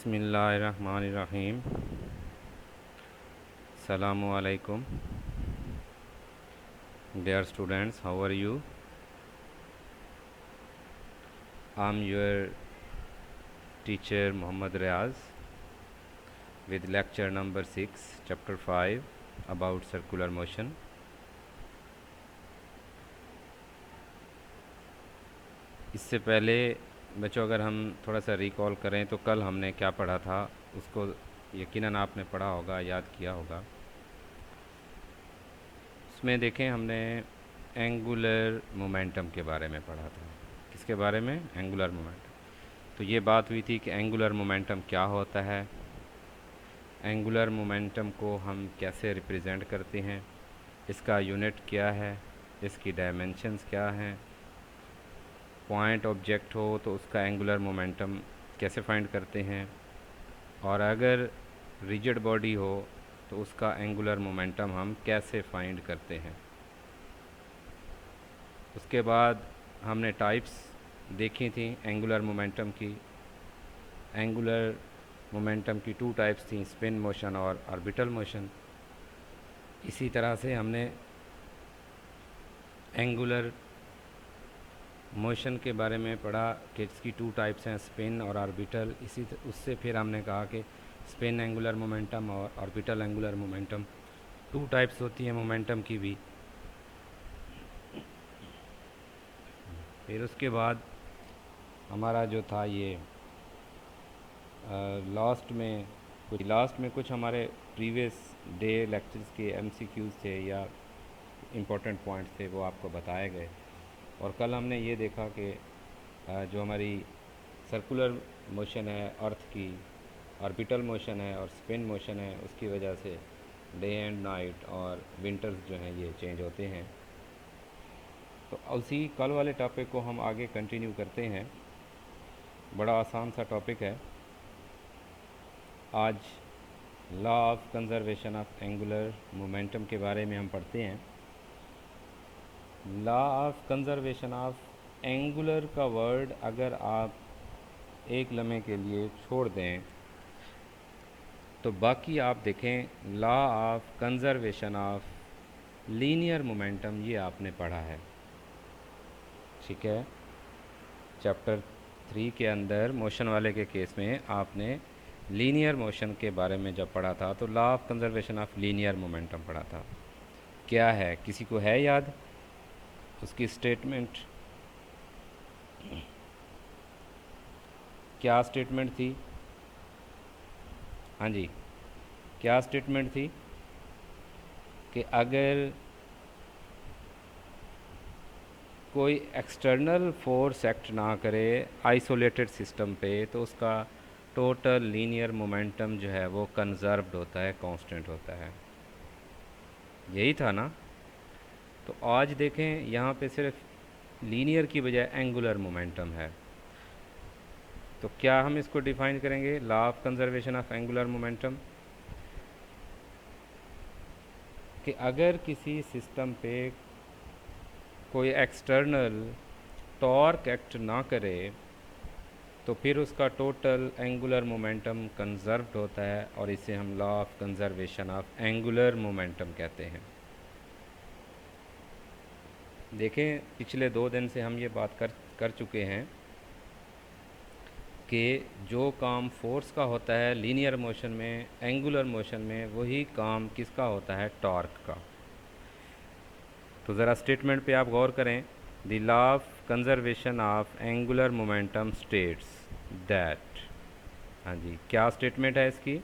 बिस्मिल्लाहिर्रहमानिर्रहीम। Assalamu alaikum. Dear students, how are you? I'm your teacher Muhammad Riaz with lecture number 6, chapter 5 about circular motion. इससे पहले बच्चों अगर हम थोड़ा सा रिकॉल करें तो कल हमने क्या पढ़ा था उसको यकीनन आपने पढ़ा होगा, याद किया होगा। उसमें देखें हमने एंगुलर मोमेंटम के बारे में पढ़ा था। किसके बारे में? Angular momentum. तो ये बात हुई थी कि एंगुलर मोमेंटम क्या होता है, एंगुलर मोमेंटम को हम कैसे रिप्रेजेंट करते हैं, इसका यूनिट क्या है, इसकी डायमेंशंस क्या हैं, पॉइंट ऑब्जेक्ट हो तो उसका एंगुलर मोमेंटम कैसे फाइंड करते हैं, और अगर रिजिड बॉडी हो तो उसका एंगुलर मोमेंटम हम कैसे फाइंड करते हैं। उसके बाद हमने टाइप्स देखी थी एंगुलर मोमेंटम की। एंगुलर मोमेंटम की 2 टाइप्स थी, स्पिन मोशन और ऑर्बिटल मोशन। इसी तरह से हमने एंगुलर मोशन के बारे में पढ़ा कि इसकी 2 टाइप्स हैं, स्पिन और ऑर्बिटल। उससे फिर हमने कहा कि स्पिन एंगुलर मोमेंटम और ऑर्बिटल एंगुलर मोमेंटम 2 टाइप्स होती हैं मोमेंटम की भी। फिर उसके बाद हमारा जो था ये लास्ट में कुछ हमारे प्रीवियस डे लेक्चर्स के MCQs थे या इम्पोर्टेंट पॉइंट्स थे, वो आपको बताए गए। और कल हमने ये देखा कि जो हमारी सर्कुलर मोशन है अर्थ की, ऑर्बिटल मोशन है और स्पिन मोशन है, उसकी वजह से डे एंड नाइट और विंटर्स जो हैं ये चेंज होते हैं। तो उसी कल वाले टॉपिक को हम आगे कंटिन्यू करते हैं। बड़ा आसान सा टॉपिक है। आज law of conservation of angular momentum के बारे में हम पढ़ते हैं। Law of conservation of angular का वर्ड अगर आप एक लम्हे के लिए छोड़ दें तो बाकी आप देखें law of conservation of linear momentum, ये आपने पढ़ा है, ठीक है। चैप्टर 3 के अंदर मोशन वाले के केस में आपने लीनियर मोशन के बारे में जब पढ़ा था तो law of conservation of linear momentum पढ़ा था। क्या है, किसी को है याद उसकी स्टेटमेंट? क्या स्टेटमेंट थी? हाँ जी, क्या स्टेटमेंट थी कि अगर कोई एक्सटर्नल फोर्स एक्ट ना करे आइसोलेटेड सिस्टम पे तो उसका टोटल लीनियर मोमेंटम जो है वो कंजर्व्ड होता है, कांस्टेंट होता है। यही था ना। तो आज देखें यहाँ पे सिर्फ लीनियर की बजाय एंगुलर मोमेंटम है। तो क्या हम इसको डिफाइन करेंगे, law of conservation of angular momentum, कि अगर किसी सिस्टम पे कोई एक्सटर्नल टॉर्क एक्ट ना करे तो फिर उसका टोटल एंगुलर मोमेंटम कंजर्व्ड होता है, और इसे हम law of conservation of angular momentum कहते हैं। देखें पिछले 2 दिन से हम ये बात कर चुके हैं कि जो काम फोर्स का होता है लीनियर मोशन में, एंगुलर मोशन में वही काम किसका होता है, टॉर्क का। तो ज़रा स्टेटमेंट पे आप गौर करें। The law of conservation of angular momentum states that, हाँ जी, क्या स्टेटमेंट है इसकी?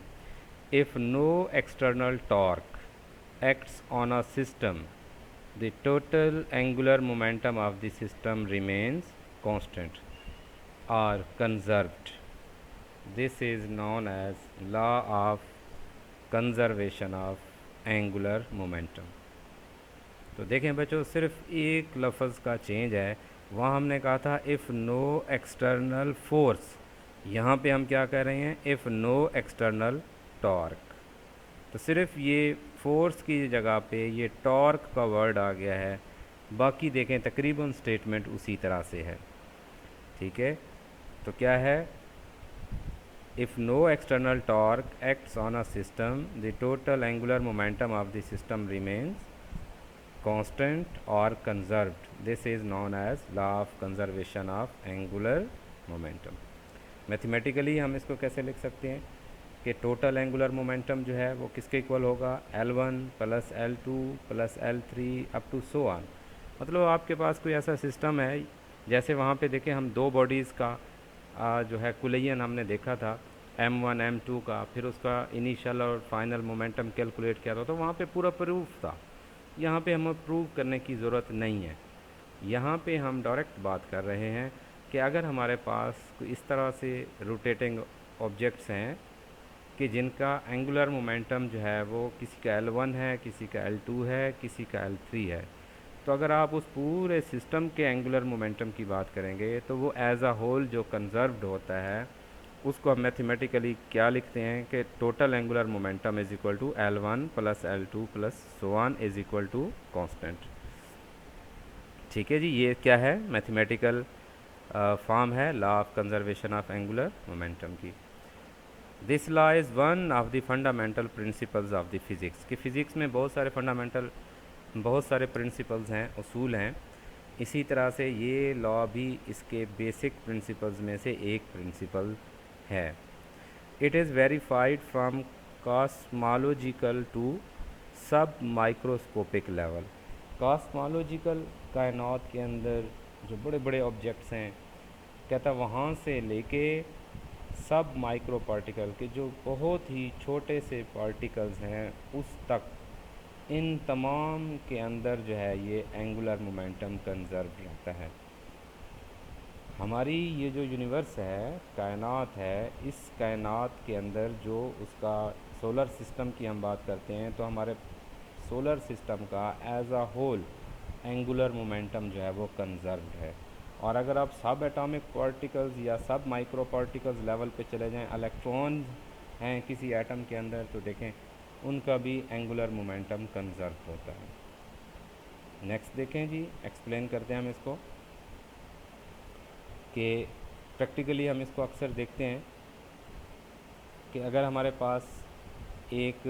If no external torque acts on a system the total angular momentum of the system remains constant और conserved. This is known as law of conservation of angular momentum. तो देखें बच्चों, सिर्फ एक लफ्ज़ का चेंज है। वहाँ हमने कहा था इफ़ नो एक्सटर्नल फोर्स, यहाँ पे हम क्या कह रहे हैं, इफ़ नो एक्सटर्नल टॉर्क। तो सिर्फ ये फोर्स की जगह पे ये टॉर्क का वर्ड आ गया है। बाकी देखें तकरीबन स्टेटमेंट उसी तरह से है, ठीक है। तो क्या है, if no external torque acts on a system, the total angular momentum of the system remains constant or conserved. This is known as law of conservation of angular momentum. Mathematically हम इसको कैसे लिख सकते हैं कि टोटल एंगुलर मोमेंटम जो है वो किसके इक्वल होगा, L1 plus L2 plus L3 up to so on. मतलब आपके पास कोई ऐसा सिस्टम है, जैसे वहाँ पे देखें हम दो बॉडीज़ का जो है कुलियन हमने देखा था M1 M2 का, फिर उसका इनिशियल और फाइनल मोमेंटम कैलकुलेट किया था, तो वहाँ पे पूरा प्रूफ था। यहाँ पे हमें प्रूव करने की ज़रूरत नहीं है। यहाँ पे हम डायरेक्ट बात कर रहे हैं कि अगर हमारे पास इस तरह से रोटेटिंग ऑब्जेक्ट्स हैं कि जिनका एंगुलर मोमेंटम जो है वो किसी का L1 है, किसी का L2 है, किसी का L3 है, तो अगर आप उस पूरे सिस्टम के एंगुलर मोमेंटम की बात करेंगे तो वो एज अ होल जो कंजर्व्ड होता है उसको हम मैथमेटिकली क्या लिखते हैं कि total angular momentum is equal to L1 plus L2 plus so on is equal to constant. ठीक है जी, ये क्या है, मैथमेटिकल फॉर्म है law of conservation of angular momentum की। This law is one of the fundamental principles of the physics. कि physics में बहुत सारे प्रिंसिपल्स हैं, उसूल हैं, इसी तरह से ये लॉ भी इसके बेसिक प्रिंसिपल्स में से एक प्रिंसिपल है। It is verified from cosmological to submicroscopic level. Cosmological कायनात के अंदर जो बड़े बड़े ऑब्जेक्ट्स हैं, कहता वहाँ से लेके सब माइक्रो पार्टिकल के जो बहुत ही छोटे से पार्टिकल्स हैं उस तक, इन तमाम के अंदर जो है ये एंगुलर मोमेंटम कंजर्व रहता है। हमारी ये जो यूनिवर्स है, कायनात है, इस कायनात के अंदर जो उसका सोलर सिस्टम की हम बात करते हैं तो हमारे सोलर सिस्टम का as a whole angular momentum जो है वो कंजर्व्ड है। और अगर आप सब एटॉमिक पार्टिकल्स या सब माइक्रो पार्टिकल्स लेवल पे चले जाएं, इलेक्ट्रॉन हैं किसी एटम के अंदर, तो देखें उनका भी एंगुलर मोमेंटम कंजर्व होता है। नेक्स्ट देखें जी, एक्सप्लेन करते हैं हम इसको कि प्रैक्टिकली हम इसको अक्सर देखते हैं कि अगर हमारे पास एक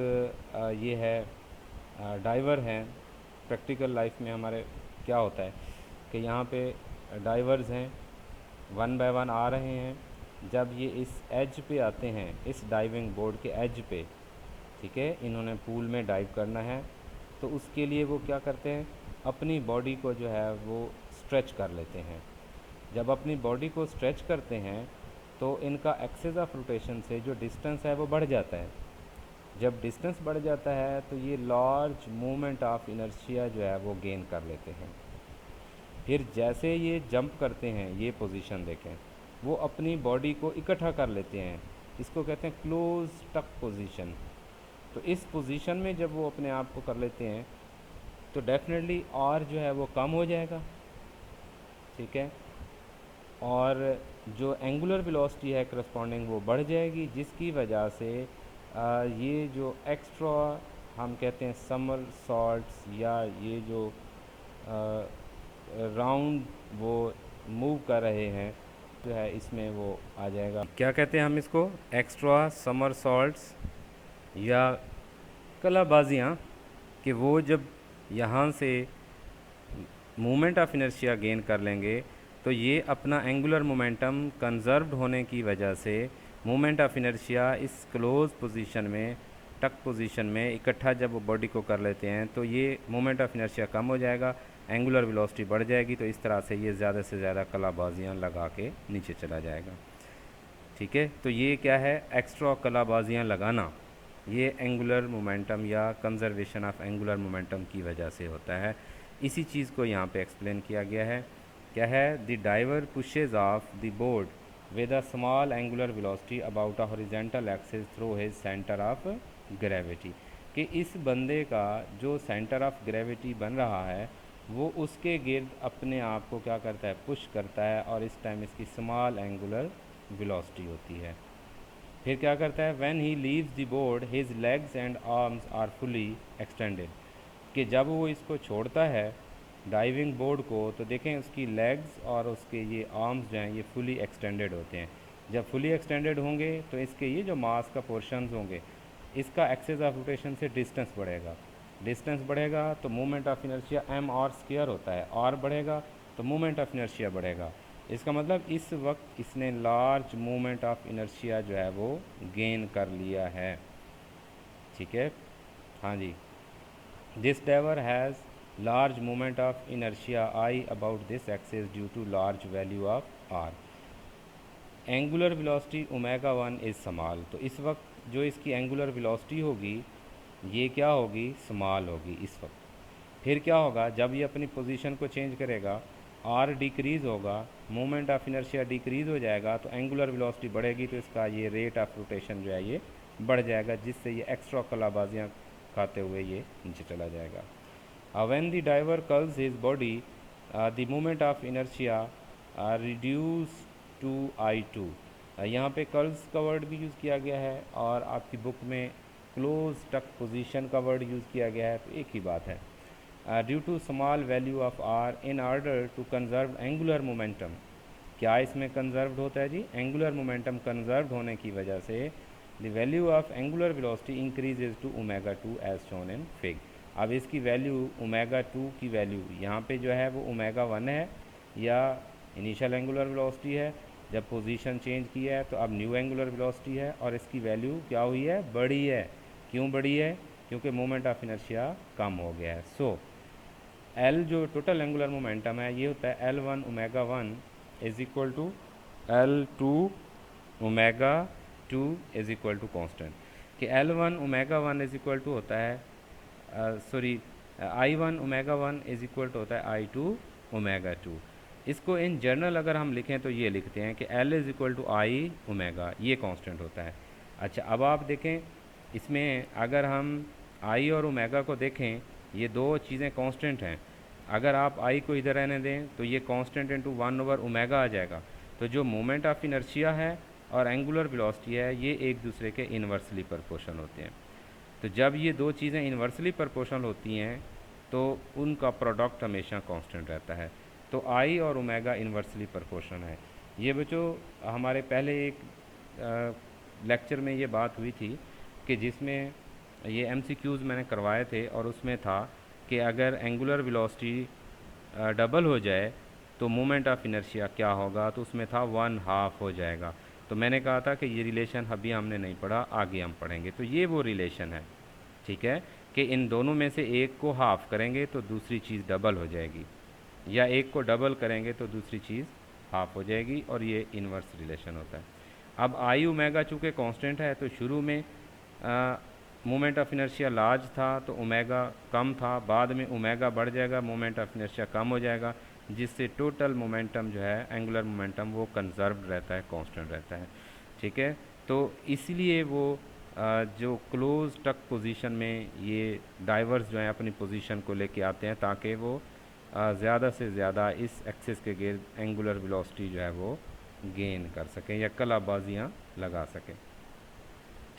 ये है डाइवर है, प्रैक्टिकल लाइफ में हमारे क्या होता है कि यहाँ पे डाइवर्स हैं, वन बाय वन आ रहे हैं। जब ये इस एज पे आते हैं, इस डाइविंग बोर्ड के एज पे, ठीक है, इन्होंने पूल में डाइव करना है, तो उसके लिए वो क्या करते हैं, अपनी बॉडी को जो है वो स्ट्रेच कर लेते हैं। जब अपनी बॉडी को स्ट्रेच करते हैं तो इनका एक्सिस ऑफ रोटेशन से जो डिस्टेंस है वो बढ़ जाता है। जब डिस्टेंस बढ़ जाता है तो ये लार्ज मूवमेंट ऑफ इनर्शिया जो है वो गेन कर लेते हैं। फिर जैसे ये जंप करते हैं, ये पोजीशन देखें, वो अपनी बॉडी को इकट्ठा कर लेते हैं, इसको कहते हैं क्लोज टक पोजीशन। तो इस पोजीशन में जब वो अपने आप को कर लेते हैं तो डेफिनेटली आर जो है वो कम हो जाएगा, ठीक है, और जो एंगुलर वेलोसिटी है करस्पॉन्डिंग वो बढ़ जाएगी, जिसकी वजह से ये जो एक्स्ट्रा हम कहते हैं समर सॉल्ट्स या ये जो राउंड वो मूव कर रहे हैं जो है इसमें वो आ जाएगा। क्या कहते हैं हम इसको, एक्स्ट्रा समर सॉल्ट्स या कलाबाजियाँ, कि वो जब यहाँ से मूवमेंट ऑफ इनर्शिया गेन कर लेंगे तो ये अपना एंगुलर मोमेंटम कंजर्व्ड होने की वजह से मूवमेंट ऑफ इनर्शिया इस क्लोज पोजीशन में, टक पोजीशन में इकट्ठा जब वो बॉडी को कर लेते हैं तो ये मूवमेंट ऑफ इनर्शिया कम हो जाएगा, एंगुलर वेलोसिटी बढ़ जाएगी, तो इस तरह से ये ज़्यादा से ज़्यादा कलाबाजियाँ लगा के नीचे चला जाएगा। ठीक है, तो ये क्या है, एक्स्ट्रा कलाबाजियाँ लगाना, ये एंगुलर मोमेंटम या कंजर्वेशन ऑफ एंगुलर मोमेंटम की वजह से होता है। इसी चीज़ को यहाँ पे एक्सप्लेन किया गया है। क्या है, the diver pushes off the board with a small angular velocity about a horizontal axis through his centre of gravity. कि इस बंदे का जो सेंटर ऑफ ग्रेविटी बन रहा है वो उसके गिर्द अपने आप को क्या करता है, पुश करता है, और इस टाइम इसकी स्मॉल एंगुलर वेलोसिटी होती है। फिर क्या करता है, when he leaves the board his legs and arms are fully extended. कि जब वो इसको छोड़ता है डाइविंग बोर्ड को तो देखें उसकी लेग्स और उसके ये आर्म्स जो हैं ये फुली एक्सटेंडेड होते हैं। जब फुली एक्सटेंडेड होंगे तो इसके ये जो मास का पोर्शंस होंगे, इसका एक्सेस ऑफ रोटेशन से डिस्टेंस बढ़ेगा। डिस्टेंस बढ़ेगा तो moment of inertia M R square होता है, आर बढ़ेगा तो मोमेंट ऑफ इनर्शिया बढ़ेगा। इसका मतलब इस वक्त इसने लार्ज मोमेंट ऑफ इनर्शिया जो है वो गेन कर लिया है। ठीक है, हाँ जी। This diver has large moment of inertia I about this axis due to large value of R. Angular velocity omega 1 is small. तो इस वक्त जो इसकी एंगुलर वेलोसिटी होगी ये क्या होगी, स्मॉल होगी इस वक्त। फिर क्या होगा, जब ये अपनी पोजीशन को चेंज करेगा, आर डिक्रीज़ होगा, मोमेंट ऑफ इनर्शिया डिक्रीज़ हो जाएगा, तो एंगुलर वेलोसिटी बढ़ेगी, तो इसका ये रेट ऑफ रोटेशन जो है ये बढ़ जाएगा, जिससे ये एक्स्ट्रा कलाबाजियाँ खाते हुए ये नीचे चला जाएगा। When the diver curls his body the moment of inertia reduce to I2। यहाँ पे कर्ल्स का वर्ड भी यूज़ किया गया है और आपकी बुक में क्लोज टक पोजीशन का वर्ड यूज़ किया गया है, तो एक ही बात है। Due to small value of R in order to conserve angular momentum. क्या इसमें कंजर्व्ड होता है जी, एंगुलर मोमेंटम कंजर्व्ड होने की वजह से the value of angular velocity increases to omega 2 as shown in fig. अब इसकी वैल्यू ओमेगा 2 की वैल्यू यहाँ पे जो है वो ओमेगा 1 है या इनिशियल एंगुलर वेलोसिटी है, जब पोजीशन चेंज किया है तो अब न्यू एंगुलर वेलोसिटी है और इसकी वैल्यू क्या हुई है, बढ़ी है। क्यों बढ़ी है, क्योंकि मोमेंट ऑफ इनर्शिया कम हो गया है। सो एल जो टोटल एंगुलर मोमेंटम है ये होता है L1 omega 1 is equal to L2 omega 2 is equal to constant, कि L1 omega 1 is equal to होता है I1 omega 1 is equal to होता है I2 ओमेगा 2। इसको इन जनरल अगर हम लिखें तो ये लिखते हैं कि L is equal to I omega, ये कांस्टेंट होता है। अच्छा, अब आप देखें इसमें अगर हम आई और ओमेगा को देखें, ये दो चीज़ें कांस्टेंट हैं। अगर आप आई को इधर रहने दें तो ये कांस्टेंट इंटू 1 ओवर ओमेगा आ जाएगा। तो जो मोमेंट ऑफ इनर्शिया है और एंगुलर वेलोसिटी है ये एक दूसरे के इन्वर्सली प्रोपोर्शनल होते हैं। तो जब ये दो चीज़ें इन्वर्सली प्रोपोर्शनल होती हैं तो उनका प्रोडक्ट हमेशा कांस्टेंट रहता है। तो आई और ओमेगा इन्वर्सली प्रोपोर्शनल है। ये बच्चों हमारे पहले एक लेक्चर में ये बात हुई थी कि जिसमें ये MCQs मैंने करवाए थे और उसमें था कि अगर एंगुलर वेलोसिटी डबल हो जाए तो मोमेंट ऑफ इनर्शिया क्या होगा, तो उसमें था 1/2 हो जाएगा। तो मैंने कहा था कि ये रिलेशन अभी हमने नहीं पढ़ा, आगे हम पढ़ेंगे। तो ये वो रिलेशन है, ठीक है, कि इन दोनों में से एक को हाफ करेंगे तो दूसरी चीज़ डबल हो जाएगी, या एक को डबल करेंगे तो दूसरी चीज़ हाफ हो जाएगी, और ये इन्वर्स रिलेशन होता है। अब आई ओमेगा चूँकि कांस्टेंट है तो शुरू में मोमेंट ऑफ इनर्शिया लार्ज था तो ओमेगा कम था, बाद में ओमेगा बढ़ जाएगा, मोमेंट ऑफ इनर्शिया कम हो जाएगा, जिससे टोटल मोमेंटम जो है एंगुलर मोमेंटम वो कंजर्व्ड रहता है, कांस्टेंट रहता है। ठीक है, तो इसलिए वो जो क्लोज टक पोजीशन में ये डाइवर्स जो हैं अपनी पोजीशन को लेके आते हैं ताकि वो ज़्यादा से ज़्यादा इस एक्सिस के गिर्द एंगुलर वेलोसिटी जो है वो गेन कर सकें या कलाबाजियाँ लगा सकें।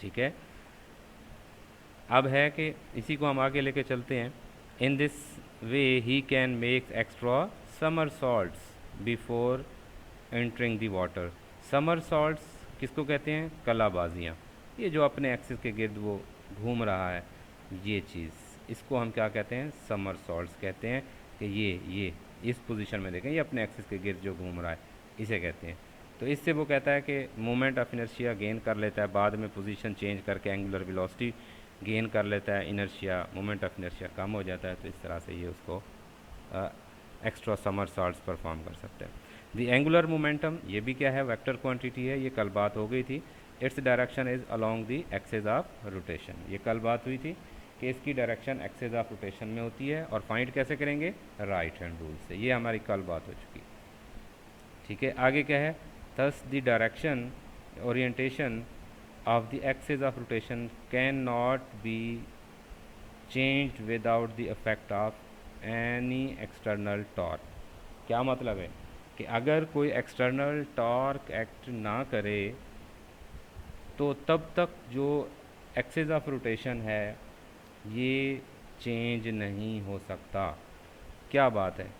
ठीक है, अब है कि इसी को हम आगे लेके चलते हैं। In this way he can make extra समरसॉल्ट्स before entering the water. समरसॉल्ट्स किसको कहते हैं, कलाबाजियाँ। ये जो अपने एक्सिस के गिर्द वो घूम रहा है ये चीज़, इसको हम क्या कहते हैं, समरसॉल्ट्स कहते हैं। कि ये इस पोजीशन में देखें, ये अपने एक्सिस के गिर्द जो घूम रहा है इसे कहते हैं। तो इससे वो कहता है कि मोमेंट ऑफ इनर्शिया गेन कर लेता है, बाद में पोजीशन चेंज करके एंगुलर वेलोसिटी गेन कर लेता है, इनर्शिया मोमेंट ऑफ इनर्शिया कम हो जाता है। तो इस तरह से ये उसको एक्स्ट्रा समरसॉल्ट्स परफॉर्म कर सकते हैं। दी एंगुलर मोमेंटम ये भी क्या है, वेक्टर क्वांटिटी है, ये कल बात हो गई थी। Its direction is along the axis of rotation, ये कल बात हुई थी कि इसकी डायरेक्शन एक्सेस ऑफ रोटेशन में होती है। और फाइंड कैसे करेंगे, राइट हैंड रूल से, ये हमारी कल बात हो चुकी। ठीक है, आगे क्या है, thus the direction orientation of the axis of rotation cannot be changed without the effect of any external torque। क्या मतलब है कि अगर कोई एक्सटर्नल टॉर्क एक्ट ना करे तो तब तक जो एक्सिस ऑफ रोटेशन है ये चेंज नहीं हो सकता। क्या बात है,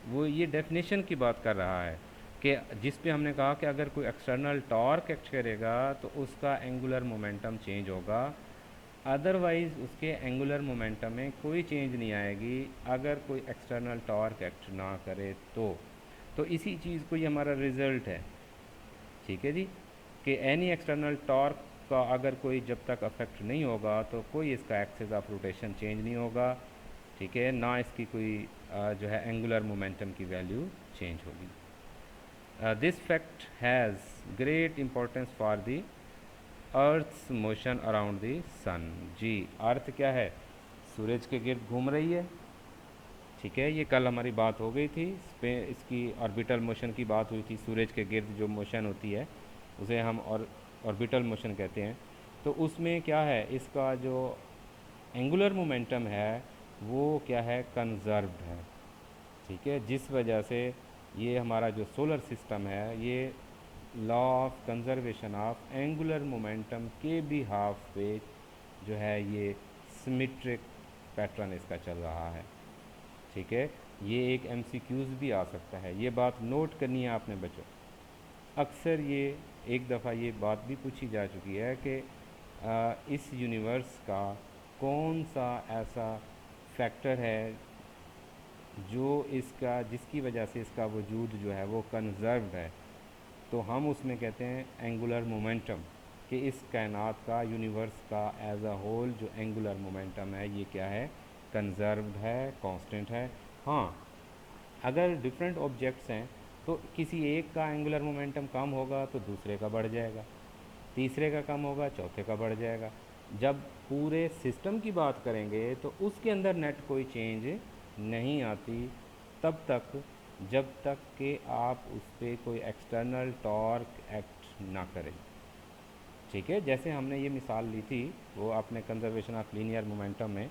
वो ये डेफिनेशन की बात कर रहा है कि जिस पे हमने कहा कि अगर कोई एक्सटर्नल टॉर्क एक्ट करेगा तो उसका एंगुलर मोमेंटम चेंज होगा, अदरवाइज़ उसके एंगुलर मोमेंटम में कोई चेंज नहीं आएगी अगर कोई एक्सटर्नल टॉर्क एक्ट ना करे तो इसी चीज़ को ये हमारा रिज़ल्ट है, ठीक है जी, कि एनी एक्सटर्नल टॉर्क का अगर कोई जब तक अफेक्ट नहीं होगा तो कोई इसका एक्सिस ऑफ रोटेशन चेंज नहीं होगा, ठीक है, ना इसकी कोई जो है एंगुलर मोमेंटम की वैल्यू चेंज होगी। This fact has great importance for the earth's motion around the sun. जी, अर्थ क्या है? सूरज के गिर्द घूम रही है, ठीक है, ये कल हमारी बात हो गई थी, इसकी ऑर्बिटल मोशन की बात हुई थी। सूरज के गिर्द जो मोशन होती है उसे हम ऑर्बिटल मोशन कहते हैं। तो उसमें क्या है, इसका जो एंगुलर मोमेंटम है वो क्या है, कंजर्व्ड है, ठीक है, जिस वजह से ये हमारा जो सोलर सिस्टम है ये law of conservation of angular momentum के भी हाफ पे जो है ये सिमेट्रिक पैटर्न इसका चल रहा है, ठीक है। ये एक एमसीक्यूज़ भी आ सकता है, ये बात नोट करनी है आपने बच्चों। अक्सर ये एक दफ़ा ये बात भी पूछी जा चुकी है कि इस यूनिवर्स का कौन सा ऐसा फैक्टर है जो इसका जिसकी वजह से इसका वजूद जो है वो कंजर्व्ड है। तो हम उसमें कहते हैं एंगुलर मोमेंटम, कि इस कायनात का, यूनिवर्स का एज अ होल जो एंगुलर मोमेंटम है ये क्या है, कंजर्व्ड है, कांस्टेंट है। हाँ, अगर डिफरेंट ऑब्जेक्ट्स हैं तो किसी एक का एंगुलर मोमेंटम कम होगा तो दूसरे का बढ़ जाएगा, तीसरे का कम होगा चौथे का बढ़ जाएगा। जब पूरे सिस्टम की बात करेंगे तो उसके अंदर नेट कोई चेंज नहीं आती तब तक जब तक कि आप उस पर कोई एक्सटर्नल टॉर्क एक्ट ना करें, ठीक है। जैसे हमने ये मिसाल ली थी वो आपने कंजर्वेशन ऑफ लीनियर मोमेंटम में,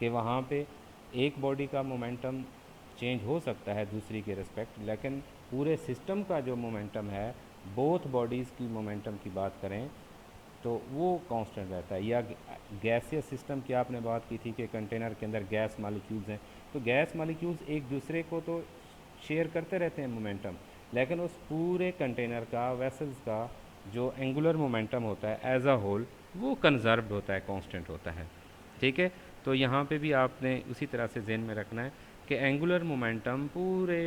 कि वहाँ पे एक बॉडी का मोमेंटम चेंज हो सकता है दूसरी के रिस्पेक्ट, लेकिन पूरे सिस्टम का जो मोमेंटम है, बोथ बॉडीज़ की मोमेंटम की बात करें तो वो कांस्टेंट रहता है। या गैसियस सिस्टम की आपने बात की थी कि कंटेनर के अंदर गैस मॉलिक्यूल्स हैं, तो गैस मॉलिक्यूल्स एक दूसरे को तो शेयर करते रहते हैं मोमेंटम, लेकिन उस पूरे कंटेनर का, वेसल्स का जो एंगुलर मोमेंटम होता है एज अ होल वो कंजर्व्ड होता है, कांस्टेंट होता है, ठीक है। तो यहाँ पे भी आपने उसी तरह से ज़हन में रखना है कि एंगुलर मोमेंटम पूरे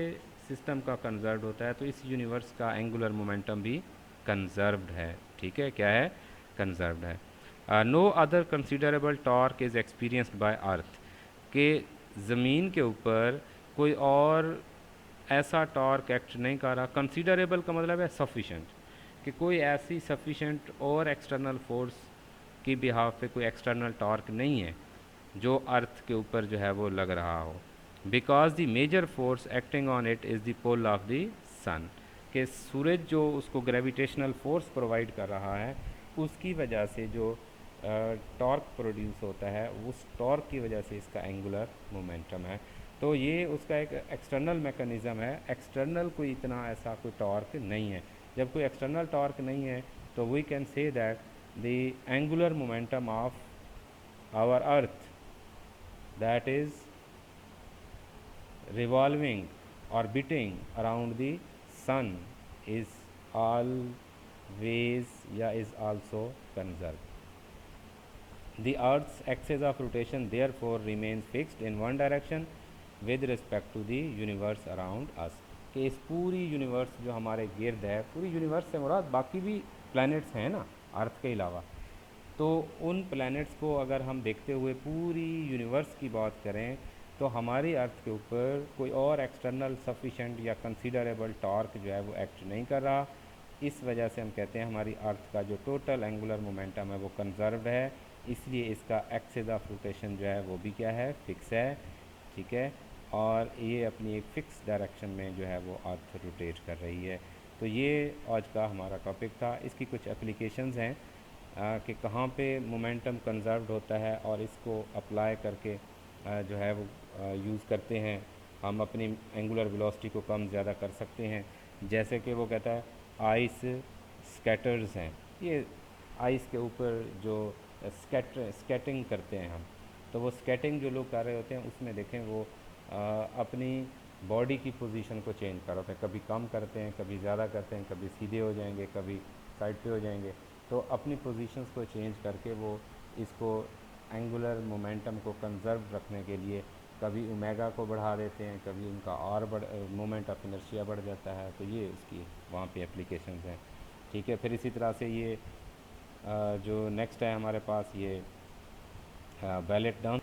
सिस्टम का कंजर्व्ड होता है, तो इस यूनिवर्स का एंगुलर मोमेंटम भी कंजर्व्ड है, ठीक है, क्या है, कंजर्व्ड है। No other considerable torque is experienced by earth, के ज़मीन के ऊपर कोई और ऐसा टॉर्क एक्ट नहीं कर रहा। कंसिडरेबल का मतलब है सफिशेंट, कि कोई ऐसी सफिशेंट और एक्सटर्नल फोर्स की बिहाफ पे कोई एक्सटर्नल टॉर्क नहीं है जो अर्थ के ऊपर जो है वो लग रहा हो। Because the major force acting on it is the pull of the sun, कि सूरज जो उसको ग्रेविटेशनल फोर्स प्रोवाइड कर रहा है उसकी वजह से जो टॉर्क प्रोड्यूस होता है उस टॉर्क की वजह से इसका एंगुलर मोमेंटम है। तो ये उसका एक एक्सटर्नल मैकेनिज़्म है, एक्सटर्नल कोई इतना ऐसा कोई टॉर्क नहीं है। जब कोई एक्सटर्नल टॉर्क नहीं है तो we can say that the angular momentum of our earth that is revolving, orbiting around the sun is always या is also conserved. The earth's axis of rotation therefore remains fixed in one direction with respect to the universe around us, कि इस पूरी universe जो हमारे गिर्द है, पूरी universe से मुराद बाकी भी प्लैनेट्स हैं ना अर्थ के अलावा, तो उन प्लैनेट्स को अगर हम देखते हुए पूरी यूनिवर्स की बात करें तो हमारी अर्थ के ऊपर कोई और एक्सटर्नल सफिशेंट या कंसीडरेबल टॉर्क जो है वो एक्ट नहीं कर रहा। इस वजह से हम कहते हैं हमारी अर्थ का जो टोटल एंगुलर मोमेंटम है वो कंजर्व्ड है, इसलिए इसका एक्सिस ऑफ रोटेशन जो है वो भी क्या है, फिक्स है, ठीक है, और ये अपनी एक फ़िक्स डायरेक्शन में जो है वो अर्थ रोटेट कर रही है। तो ये आज का हमारा टॉपिक था। इसकी कुछ एप्लीकेशंस हैं कि कहाँ पे मोमेंटम कंजर्व्ड होता है और इसको अप्लाई करके जो है वो यूज़ करते हैं, हम अपनी एंगुलर वेलोसिटी को कम ज़्यादा कर सकते हैं। जैसे कि वो कहता है आइस स्कैटर्स हैं, ये आइस के ऊपर जो स्केटिंग करते हैं हम, तो वो स्केटिंग जो लोग कर रहे होते हैं उसमें देखें वो अपनी बॉडी की पोजीशन को चेंज कर होते हैं, कभी कम करते हैं, कभी ज़्यादा करते हैं, कभी सीधे हो जाएंगे, कभी साइड पे हो जाएंगे। तो अपनी पोजीशंस को चेंज करके वो इसको एंगुलर मोमेंटम को कंजर्व रखने के लिए कभी ओमेगा को बढ़ा देते हैं, कभी उनका और मोमेंट ऑफ इनर्शिया बढ़ जाता है। तो ये उसकी वहाँ पे एप्लीकेशंस हैं। ठीक है, फिर इसी तरह से ये जो नेक्स्ट है हमारे पास ये बैलेट डाउन।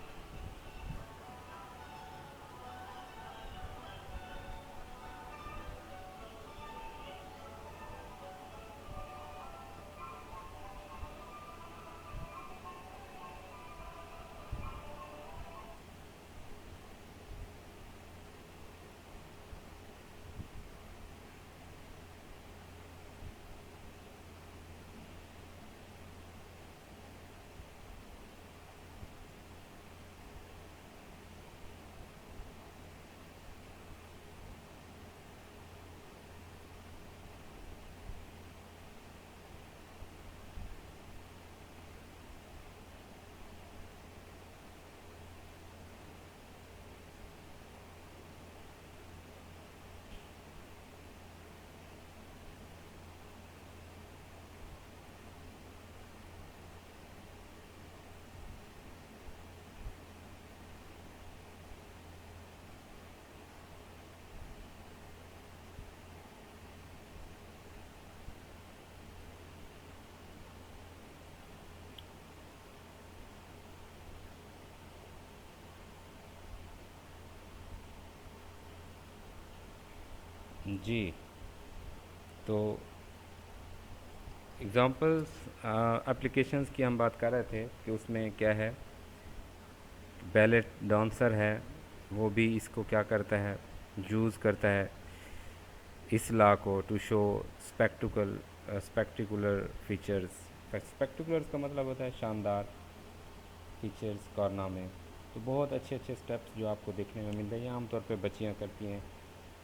जी, तो एग्ज़ाम्पल्स एप्लीकेशंस की हम बात कर रहे थे कि उसमें क्या है, बैलेट डांसर है, वो भी इसको क्या करता है, यूज़ करता है इस लॉ को टू शो स्पेक्टिकुलर फीचर्स। स्पेक्टिकुलर्स का मतलब होता है शानदार फीचर्स करना में। तो बहुत अच्छे अच्छे स्टेप्स जो आपको देखने में मिलते हैं, आमतौर पे बच्चियाँ करती हैं,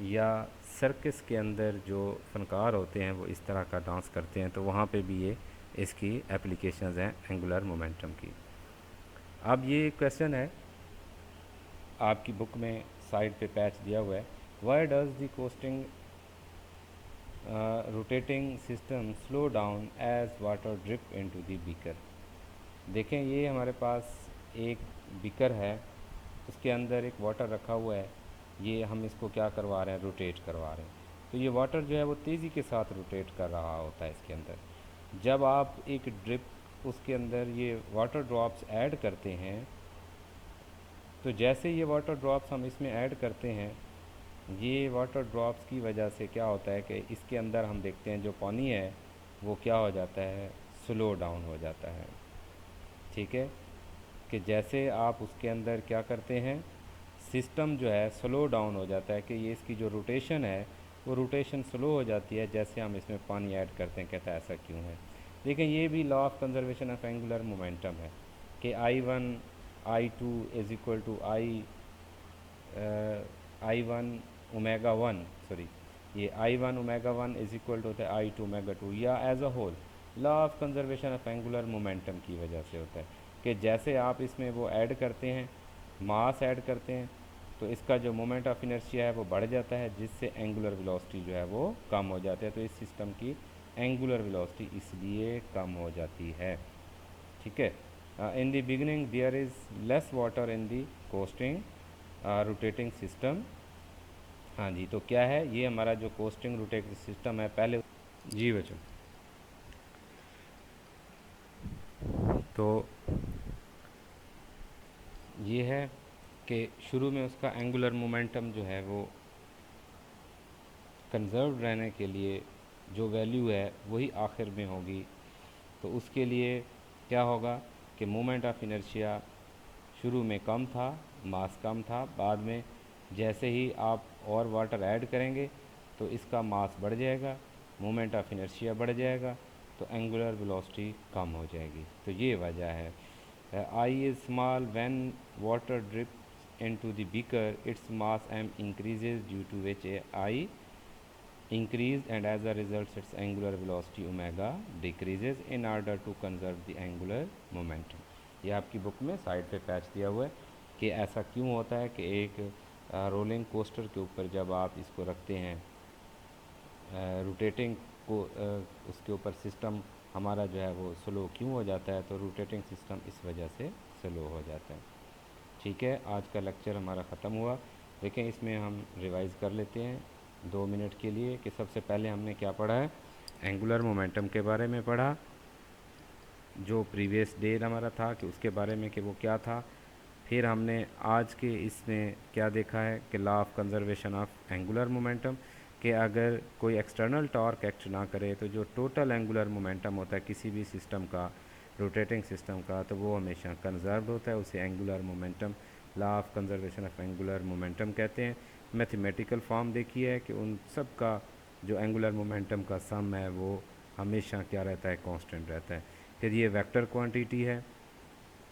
या सर्कस के अंदर जो फनकार होते हैं वो इस तरह का डांस करते हैं। तो वहाँ पे भी ये इसकी एप्लीकेशंस हैं एंगुलर मोमेंटम की। अब ये क्वेश्चन है आपकी बुक में साइड पे पैच दिया हुआ है, why does the coasting rotating system slow down as water drip into the beaker. देखें, ये हमारे पास एक बीकर है, उसके अंदर एक वाटर रखा हुआ है, ये हम इसको क्या करवा रहे हैं, रोटेट करवा रहे हैं। तो ये वाटर जो है वो तेज़ी के साथ रोटेट कर रहा होता है इसके अंदर। जब आप एक ड्रिप उसके अंदर ये वाटर ड्रॉप्स ऐड करते हैं, तो जैसे ये वाटर ड्रॉप्स हम इसमें ऐड करते हैं, ये वाटर ड्रॉप्स की वजह से क्या होता है कि इसके अंदर हम देखते हैं जो पानी है वो क्या हो जाता है, स्लो डाउन हो जाता है। ठीक है, कि जैसे आप उसके अंदर क्या करते हैं, सिस्टम जो है स्लो डाउन हो जाता है, कि ये इसकी जो रोटेशन है वो रोटेशन स्लो हो जाती है जैसे हम इसमें पानी ऐड करते हैं। कहता है ऐसा क्यों है, देखें ये भी law of conservation of angular momentum है कि I1 I2 is equal to I1 omega one, sorry, ये I1 omega one is equal to होता है I2 ओमेगा टू, या as a whole law of conservation of angular momentum की वजह से होता है कि जैसे आप इसमें वो ऐड करते हैं, मास ऐड करते हैं, तो इसका जो मोमेंट ऑफ इनर्शिया है वो बढ़ जाता है, जिससे एंगुलर वेलोसिटी जो है वो कम हो जाती है। तो इस सिस्टम की एंगुलर वेलोसिटी इसलिए कम हो जाती है। ठीक है, in the beginning there is less water in the coasting rotating system. हाँ जी, तो क्या है, ये हमारा जो कोस्टिंग रोटेटिंग सिस्टम है पहले। जी बच्चों, तो ये है कि शुरू में उसका एंगुलर मोमेंटम जो है वो कंजर्व रहने के लिए जो वैल्यू है वही आखिर में होगी। तो उसके लिए क्या होगा कि मोमेंट ऑफ इनर्शिया शुरू में कम था, मास कम था, बाद में जैसे ही आप और वाटर ऐड करेंगे तो इसका मास बढ़ जाएगा, मोमेंट ऑफ इनर्शिया बढ़ जाएगा, तो एंगुलर वेलोसिटी कम हो जाएगी। तो ये वजह है। I is small when water drip into the beaker, its mass m increases, due to which I increased, and as a result its angular velocity omega decreases in order to conserve the angular momentum। ये आपकी book में side पे patch दिया हुआ है कि ऐसा क्यों होता है कि एक रोलिंग कोस्टर के ऊपर जब आप इसको रखते हैं, रोटेटिंग को उसके ऊपर सिस्टम हमारा जो है वो स्लो क्यों हो जाता है, तो रोटेटिंग सिस्टम इस वजह से स्लो हो जाता है। ठीक है, आज का लेक्चर हमारा ख़त्म हुआ। देखें, इसमें हम रिवाइज़ कर लेते हैं 2 मिनट के लिए कि सबसे पहले हमने क्या पढ़ा है, एंगुलर मोमेंटम के बारे में पढ़ा, जो प्रीवियस डे हमारा था कि उसके बारे में कि वो क्या था। फिर हमने आज के इसमें क्या देखा है कि law of conservation of angular momentum, कि अगर कोई एक्सटर्नल टॉर्क एक्ट ना करे तो जो टोटल एंगुलर मोमेंटम होता है किसी भी सिस्टम का, रोटेटिंग सिस्टम का, तो वो हमेशा कंजर्व्ड होता है, उसे angular momentum, law of conservation of angular momentum कहते हैं। मैथमेटिकल फॉर्म देखी है कि उन सब का जो एंगुलर मोमेंटम का सम है वो हमेशा क्या रहता है, कांस्टेंट रहता है। फिर ये वेक्टर क्वांटिटी है,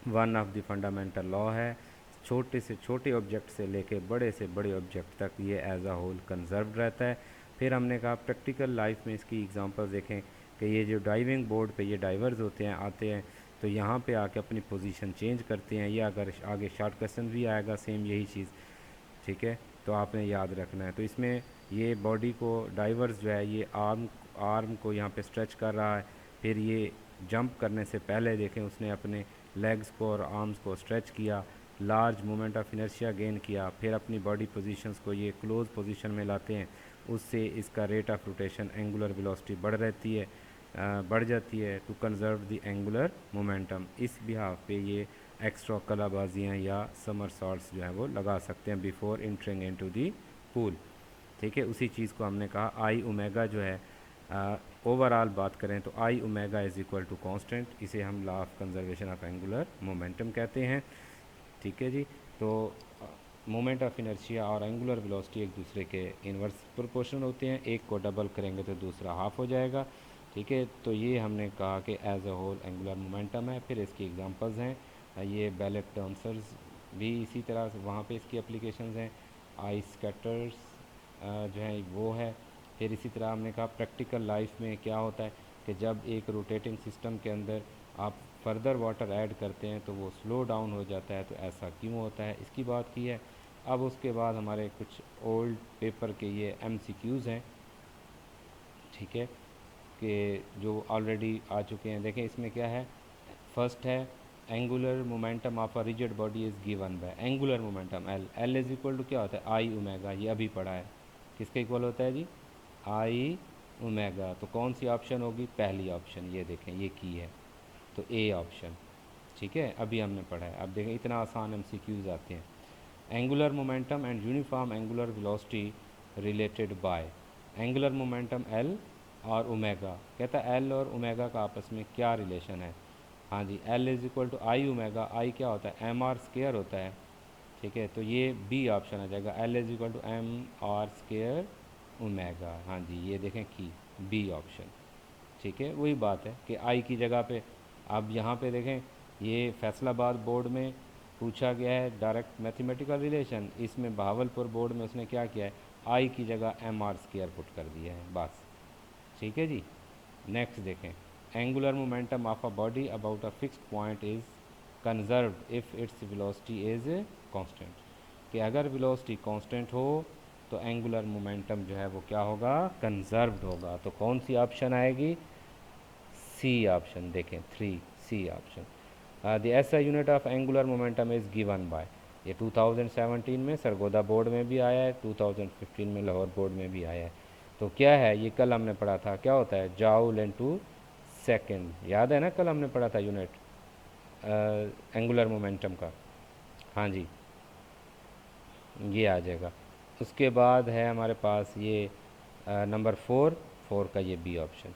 one of the fundamental law है, छोटे से छोटे ऑब्जेक्ट से लेके बड़े से बड़े ऑब्जेक्ट तक ये एज अ होल कंजर्व्ड रहता है। फिर हमने कहा प्रैक्टिकल लाइफ में इसकी एग्जांपल देखें कि ये जो डाइविंग बोर्ड पे ये डाइवर्स होते हैं, आते हैं तो यहाँ पे आके अपनी पोजीशन चेंज करते हैं, या अगर आगे शॉर्ट क्वेश्चन भी आएगा सेम यही चीज़, ठीक है, तो आपने याद रखना है। तो इसमें ये बॉडी को डाइवर्स जो है ये आर्म को यहाँ पे स्ट्रेच कर रहा है, फिर ये जंप करने से पहले देखें उसने अपने लेग्स को और आर्म्स को स्ट्रेच किया, large moment of inertia gain किया, फिर अपनी बॉडी पोजीशंस को ये क्लोज पोजीशन में लाते हैं, उससे इसका rate of rotation angular velocity बढ़ जाती है to conserve the angular momentum. इस बिहाफ पे ये एक्स्ट्रा कलाबाजियाँ या समरसॉल्ट्स जो है वो लगा सकते हैं before entering into the pool. ठीक है, उसी चीज़ को हमने कहा आई ओमेगा जो है, ओवरऑल बात करें तो I omega is equal to constant, इसे हम law of conservation of angular momentum कहते हैं। ठीक है जी, तो मोमेंट ऑफ इनर्शिया और एंगुलर वेलोसिटी एक दूसरे के इन्वर्स प्रोपोर्शनल होते हैं, एक को डबल करेंगे तो दूसरा हाफ हो जाएगा। ठीक है, तो ये हमने कहा कि as a whole angular momentum है। फिर इसकी एग्जांपल्स हैं, ये बैलेट डांसर्स भी इसी तरह से वहाँ पे इसकी एप्लीकेशंस हैं, आइस स्कैटर्स जो है वो है। फिर इसी तरह हमने कहा प्रैक्टिकल लाइफ में क्या होता है कि जब एक रोटेटिंग सिस्टम के अंदर आप फर्दर वाटर ऐड करते हैं तो वो स्लो डाउन हो जाता है, तो ऐसा क्यों होता है, इसकी बात की है। अब उसके बाद हमारे कुछ ओल्ड पेपर के ये MCQs हैं, ठीक है, कि जो ऑलरेडी आ चुके हैं। देखें इसमें क्या है, फर्स्ट है angular momentum of a rigid body is given by angular momentum L is equal to क्या होता है, आई ओमेगा, ये अभी पढ़ा है, किसके इक्वल होता है जी, आई ओमेगा। तो कौन सी ऑप्शन होगी, पहली ऑप्शन, ये देखें ये की है, तो ए ऑप्शन। ठीक है, अभी हमने पढ़ा है। अब देखें इतना आसान MCQs आते हैं। Angular momentum and uniform angular velocity related by angular momentum L और ओमेगा, कहता है एल और ओमेगा का आपस में क्या रिलेशन है। हाँ जी, L is equal to I omega, I क्या होता है, MR² होता है। ठीक है, तो ये बी ऑप्शन आ जाएगा, L is equal to MR² omega. हाँ जी, ये देखें की बी ऑप्शन। ठीक है, वही बात है कि आई की जगह पे, अब यहाँ पे देखें ये फैसलाबाद बोर्ड में पूछा गया है डायरेक्ट मैथमेटिकल रिलेशन, इसमें बहावलपुर बोर्ड में उसने क्या किया है, आई की जगह MR² पुट कर दिया है बस। ठीक है जी, नेक्स्ट देखें, angular momentum of a body about a fixed point is conserved if its velocity is constant, कि अगर वेलोसिटी कांस्टेंट हो तो एंगुलर मोमेंटम जो है वो क्या होगा, कंजर्व्ड होगा। तो कौन सी ऑप्शन आएगी, सी ऑप्शन। देखें 3C option. The SI unit of angular momentum is given by, ये 2017 में सरगोदा बोर्ड में भी आया है, 2015 में लाहौर बोर्ड में भी आया है। तो क्या है, ये कल हमने पढ़ा था, क्या होता है, जाउल इनटू सेकंड, याद है ना, कल हमने पढ़ा था यूनिट एंगुलर मोमेंटम का। हाँ जी, ये आ जाएगा। उसके बाद है हमारे पास ये नंबर 4 का ये बी ऑप्शन।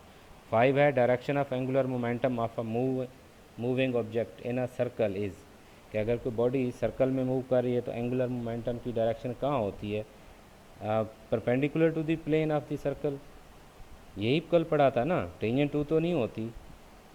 5 है direction of angular momentum of a moving object in a circle is, कि अगर कोई बॉडी सर्कल में मूव कर रही है तो एंगुलर मोमेंटम की डायरेक्शन कहाँ होती है, perpendicular to the plane of the circle. यही कल पढ़ा था ना, टेंजेंट टू तो नहीं होती,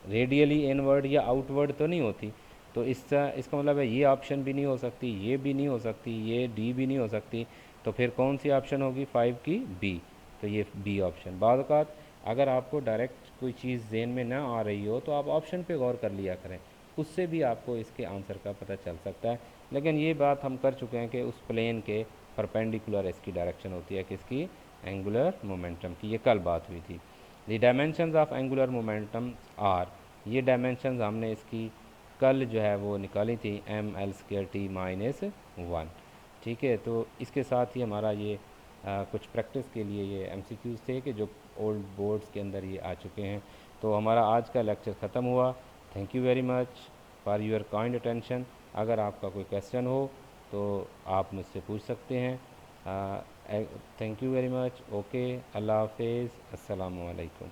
रेडियली इनवर्ड या आउटवर्ड तो नहीं होती। तो इसका मतलब है ये ऑप्शन भी नहीं हो सकती, ये भी नहीं हो सकती, ये डी भी नहीं हो सकती, तो फिर कौन सी ऑप्शन होगी, 5 की बी। तो ये बी ऑप्शन। बाद औक़ात अगर आपको डायरेक्ट कोई चीज़ ज़हन में ना आ रही हो तो आप ऑप्शन पे गौर कर लिया करें, उससे भी आपको इसके आंसर का पता चल सकता है। लेकिन ये बात हम कर चुके हैं कि उस प्लेन के परपेंडिकुलर इसकी डायरेक्शन होती है किसकी, एंगुलर मोमेंटम की। ये कल बात हुई थी। The dimensions of angular momentum are, ये डायमेंशंस हमने इसकी कल जो है वो निकाली थी, mL²t-1। ठीक है, तो इसके साथ ही हमारा ये कुछ प्रैक्टिस के लिए ये MCQs थे कि जो ओल्ड बोर्ड्स के अंदर ये आ चुके हैं। तो हमारा आज का लेक्चर ख़त्म हुआ। Thank you very much for your kind attention. अगर आपका कोई क्वेश्चन हो तो आप मुझसे पूछ सकते हैं। Thank you very much. Okay, अल्लाह हाफिज़, अस्सलामु अलैकुम।